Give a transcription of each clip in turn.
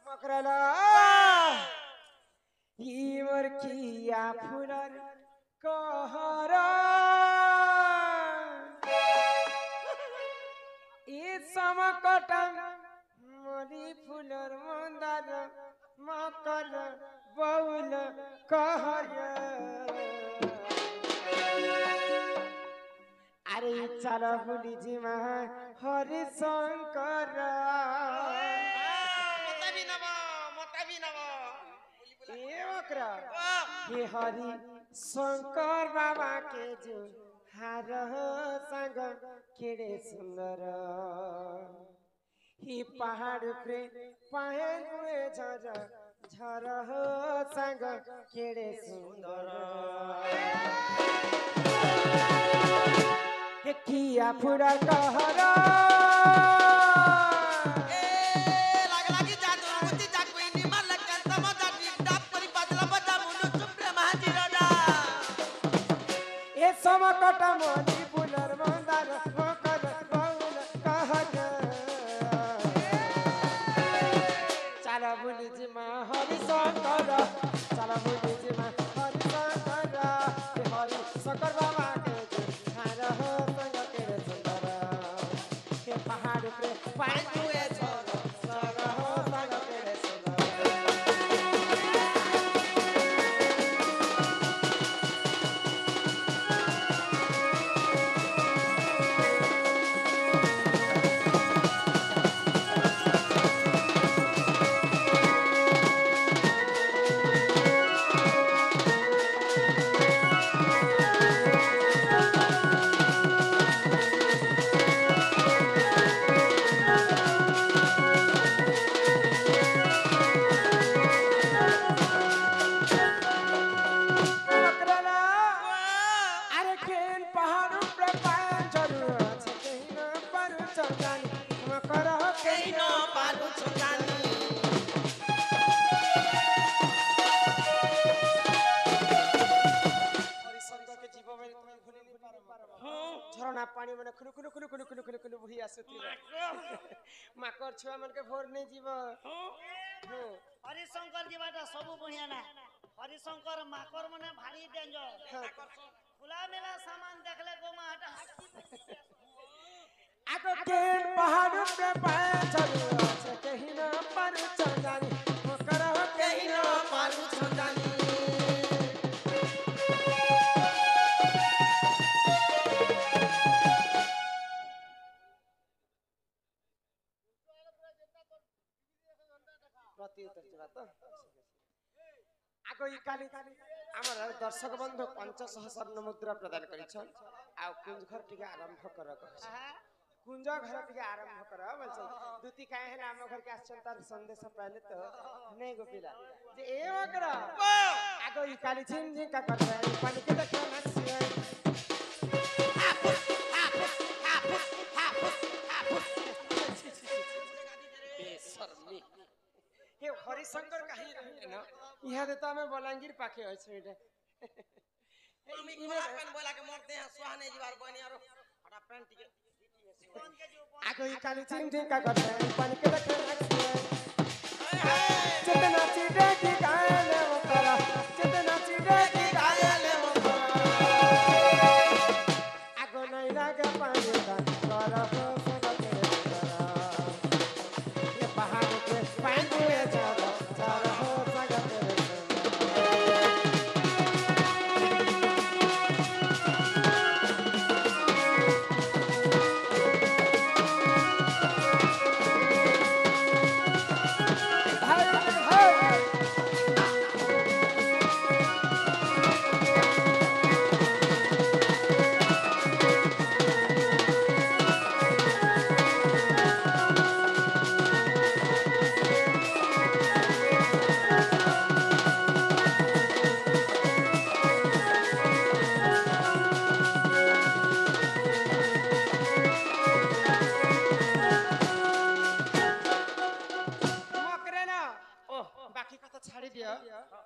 पकड़ला मोर किया फुलर कहरा ई समकटम मोरी फुलर मंदार मकर बउल कहरा अरे चल बुली जी महा हरि शंकर ये हरि शंकर बाबा के जो हार संग केड़े सुंदर ही पहाड़ पे पहन हुए झर झर संग केड़े सुंदर किया फुरा कहरा समकट मोरी फुलर मंदार मकर बउल कहर चल बुली जी माँ हरि शंकर चल बुली जी माँ हरि शंकर हरि शंकर बाबा के हार हो संग के सुंदर के पहाड़ पे पानी हुए झर झर हो संग के सुंदर झरना पानी माने खुलु खुलु खुलु खुलु खुलु खुलु खुलु बुही आसुती माकर छुआ मन के भोर नहीं जीव हरि शंकर जीवाटा सब बढ़िया ना हरि शंकर माकर माने भारी डेंजर खुला मेला सामान देखले गोमा हटा आको केन पहाड़ पे पाए चलो से कहीं ना पर चल जानी मकर हो कहीं ना पर चल जानी आगो ई काली हमर दर्शक बंधु 500 स्वर्ण मुद्रा प्रदान करिछन आ कुंज घर टिके आरंभ कर कुंज घर टिके आरंभ कर बोलछ दुती काहे है हम घर के आछन तार संदेश पहले तो नहीं गोपिला जे ए ओकरा आगो ई काली झिन झिन का कर पानी के देख हे हरिशंकर कहीं रहे ना यहाँ देता मैं बलांगीर पाके है छेड़े इने पेन बोला के मरते हैं सुहाने जीवार बनी और हटा पेन टिके आको ई काली चिन चिन का करते हैं पानी के देख चेतना चिड़े की गाले वो करा चेतना चिड़े की गाले वो करा आको नहीं लागे पानी का करा हो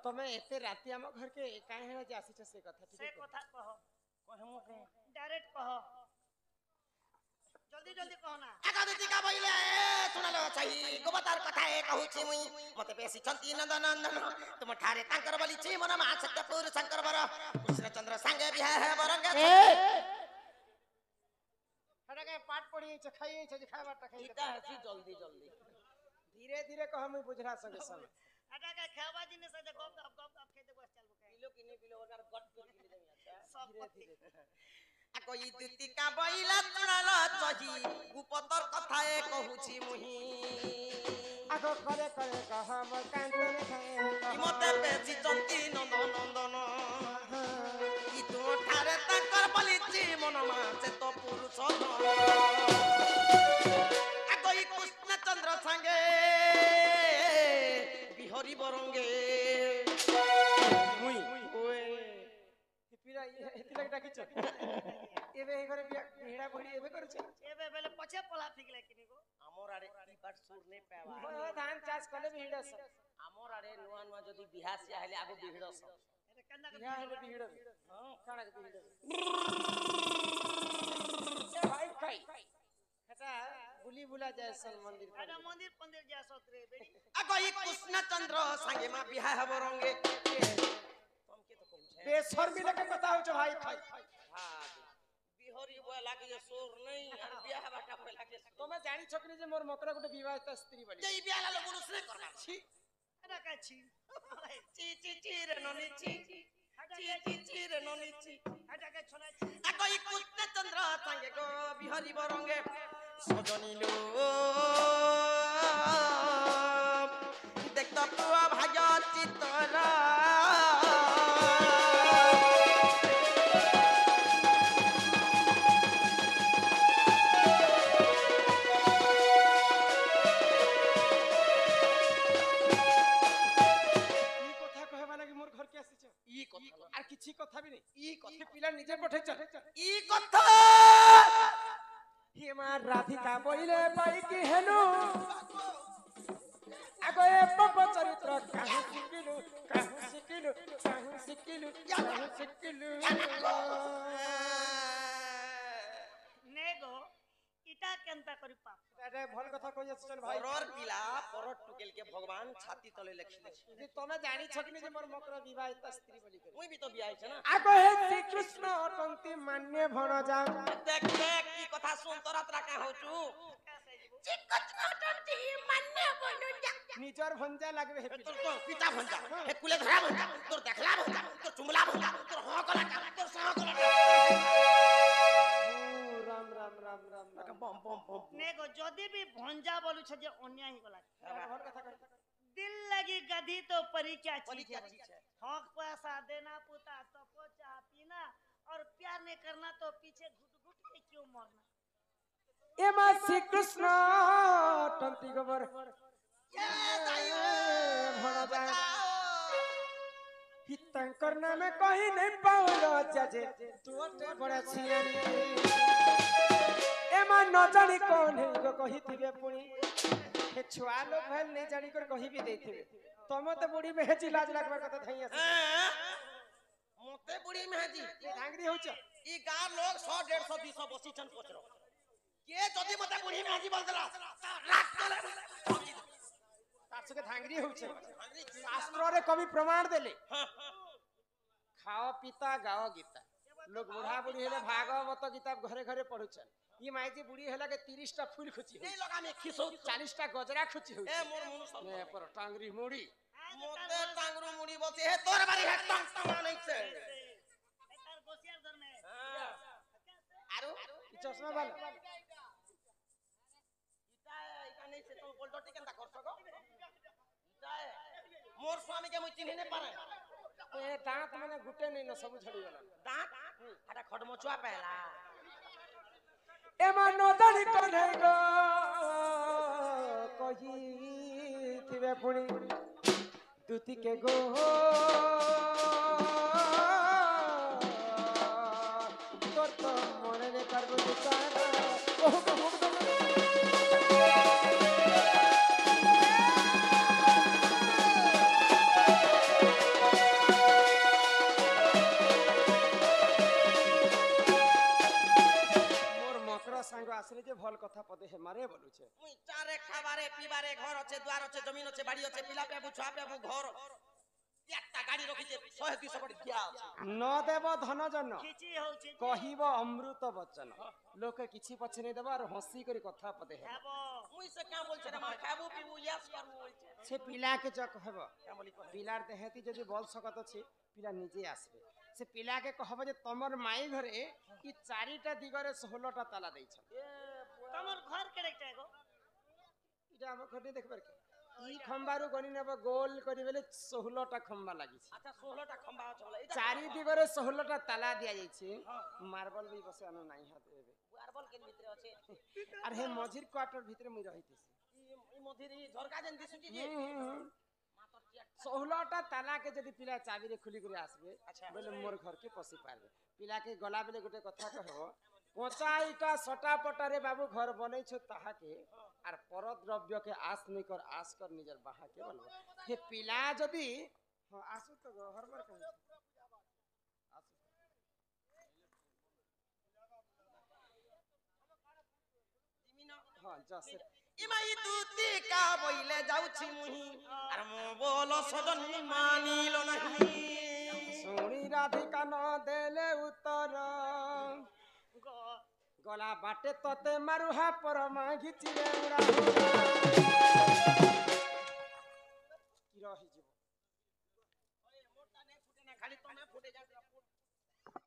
तमे एते राती हम घर के काहे है जे आसी छ से कथा कहो कहमु के डायरेक्ट कहो जल्दी जल्दी कहो ना आगा दुतिका बइले सुनलो सही गोबतार कथा ए कहूची मुई मते बेसी चंती नंदन नंदन तुम ठारे तांकर बली छी मन मा सत्यपुर शंकर बर कृष्णचंद्र संगे बिहा है बरंगे हटा के पाठ पढ़ी छ खाई छ जे खावा टा खाई इता हसी जल्दी जल्दी धीरे धीरे कह मुई बुझरा संगे संग हटा के खावा जिने से गप गप खेते बस चल बुके किलो किने किलो ओकर गट किने देमी अच्छा सब धीरे धीरे आ कोई दुतिका बइला सुनलो सही गोबतार कथा ए कहूची मुही आगो करे करे कह मोर कांतन खाए ई मते बेसी चंती नंदन नंदन ई तो ठारे तांकर बली छी मन मा से तो पुरुष आगो ई कृष्णचंद्र संगे बिहरी बरंगे मुई ओए पिरा हेति लग डाकी छ एबे हे करे भिड़ा भड़ी एबे कर छ एबे बेले पछे पला फिकले किनी को हमर आड़े ई बात सुर नै पावा ओ धान चाष कले भिड़ा छ हमर आड़े नुआ नुआ जदी बिहा से आइले आगो बिहड़ स अरे कंदा बिहा हेले भिड़ा हां काना के भिड़ा ए भाई खाई हटा बुली बुला जाय सन मंदिर पर अरे मंदिर पंदिर जा सतरे बेडी आगो ई कृष्णचंद्र संगे मा बिहा है बरंगे तुम के तो कहू छे बेशर्मी लगे बताओ छ भाई खाई हां बिहरी बोय लागे ये सोर नहीं और बिहा बाटा बोय लागे तमे जानी छकनी जे मोर मकरा गुटे विवाहित स्त्री बनी जई बिहा ला पुरुष नै करबा छी अरे का छी ची ची ची रे ननी ची ची ची रे ननी ची हटा के छोना छी आगो ई कृष्णचंद्र संगे गो बिहरी बरंगे सजनी लो देखता पुआ भाग्य चितरा ई कथा আর কিছু কথা বি নাই ई कथा পিলা নিজে পঠাইছ ई कथा হে মা রাধিকা বইলে পাই কি হেনু আগে পপ চরিত্র কাহু শিখিলু কাহু শিখিলু কাহু শিখিলু কাহু শিখিলু नेगो इटा केनता करी पाप এটা ভাল কথা কই যাচ্ছেন ভাই परर पिला परर टुकेल के भगवान छाती तले लिखले যে তুমি জানি ছকিনি যে মোর মকর বিবাহিত স্ত্রী বলি করে मुई भी तो बियाह छै ना আগে হে শ্রীকৃষ্ণ অটন্তি মান্য ভণ যাও देख देख की कथा सुन तोरा तरा का होचू নিজর ভঞ্জা লাগবে হে तोर तो पिता भंजा हे कुले धरा भंजा तोर देखला भंजा तोर चुमला भंजा तोर हो कला का तोर सह कला রাম রাম রাম রাম का बम बम बम नेगो जदी भी भंजा बोलु छ जे अन्याय ही गला ভাল কথা কই दिल लगी गधी तो परी क्या परी चीज क्या है चीज है? हक पैसा देना पुता सबको चाह पीना और प्यार नहीं करना तो पीछे घुट घुट के क्यों मरना এমা শ্রীকৃষ্ণ অটন্তি গোবর ये दायो ভণ যাও बताओ হিতাঙ্কর নামে কহি নাই পাউল চাচে তোটে পড়াছিয়ানি এমা ন জানি কোন গো কহিতিবে পুনি হে ছুয়া লোক ভাল নাই জানি কর কহিবি দেইতিবে তমে তো বুড়ি মেহেজি লাজ লাগবার কথা ধাই আছে मोते बुढ़ी मेहदी ধাঙ্গরি হউছ ई गांव लोग 100 150 200 बसी छन पचरो के जदी मते बुढ़ी मेहदी बोल देला रात तले তার সঙ্গে ধাঙ্গরি হউছ শাস্ত্রে কবি প্রমাণ দেলে খাও পিতা গাও গীতা লোক বুড়া বুড়ি হেলে ভাগবত গীতা ঘরে ঘরে পড়ুছন ই মাইজি বুড়ি হেলা के 30 টা ফুল খুচি नहीं लगा में खिसो 40 टा गजरा खुची ए हउछ मोर मुनु सब ने पर टांगरी मुड़ी मोते टांगरू मुड़ी बसे हे तोर बारी हे टंग टंग नहीं छे तार गोसियार घर में आरो ई चश्मा वाला इता इता नहीं से तुम बोलडटी केनता कर सको इता मोर स्वामी के मुई चिन्ह नहीं पारे ए दांत माने गुटे नहीं न सब झड़ी गला दांत हटा खडमचुआ पहला एमा नदनी कोने गो कही थिबे पुणी दुती के गो तोर तो मने ने करबो दुकाना ओह बहुत ସାଙ୍ଗ ଆସିଲେ ଯେ ଭଲ ଭଲ କଥା ପଦେ ହେ ମାରେ ବୋଲୁଛେ ମୁଇଁ ଚାରେ ଖାବାରେ ପିବାରେ ଘର আছে ଦ୍ୱାର আছে জমিন আছে বাড়ি আছে পিলা পেবু ছুয়া পেবু ঘর একটা গাড়ি রখিছে 100 200 কোটি দিয়া আছে ন দেব ধন জন କିଛି ହଉଛି ଯେ। କହିବ ଅମୃତ ବଚନ ଲୋକେ କିଛି ପଛେ ନେଇ ଦେବ ଆଉ ହସି କରି କଥା ପଦେ ହେବ ହେବ মুই সে কা বলছে রে মা খাবু পিবু ইয়াস করবু বলছে ସେ ପିଲାକେ ଯ କହିବ কা বলি কহে ପିଲାର ଦେହତି ଯଦି ବଲ ଶକତ ଅଛି ପିଲା ନିଜେ ଆସିବେ ସେ ପିଲାକେ କହିବ ଯେ ତମର ମାଇ ଘରେ ଇ ଚାରିଟା ଦିଗରେ 16ଟା ତାଲା ଦେଇଛନ୍ ତମର ଘର କେଡେଟା ଗো এটা ଆମ ଘରେ ଦେଖବାର କି ଇ ଖମ୍ବାରୁ ଗଣି ନେବ ଗୋଲ କରି ବେଲେ 16ଟା ଖମ୍ବା ଲାଗିଛି আচ্ছা 16টা খম্বা আছে বলে এটা চারি দিগরে 16টা তালা দিয়াଯାଇଛି মার্বল ବି বসে আনো নাই হাতে ଏବେ আরবল কেন ভিতরে আছে আর হে মঝির কোয়ার্টার ভিতরে মুই রহিতেছি ই মধ্যে ঝরকা যেন দিছুছি যে 16টা তালাকে যদি পিলা চাবিরে খুলি করে আসবে আচ্ছা। বলে মোর ঘরকে পশি পারবে পিলাকে গলা বেলে গোটে কথা কহব পচাইটা সটা পটারে বাবু ঘর বনাইছো তাহাকে আর পরদ্রব্যকে আস নেই কর আস কর নিজের বাহাকে বলবো হে পিলা যদি হ্যাঁ আসু তো গো হরবার কেন আসু হ্যাঁ জসে ইমাই দুতি কা বইলে যাউছি মুহি আর মো বল সদনি মানিল নাহি শুনি রাধিকা ন দেলে উত্তর গো গলা বাটে ততে মারুহা পরমা ঘিচিলে উড়া কি রহি জীব মোরটা নে ফুটে না খালি তমে ফুটে যাবে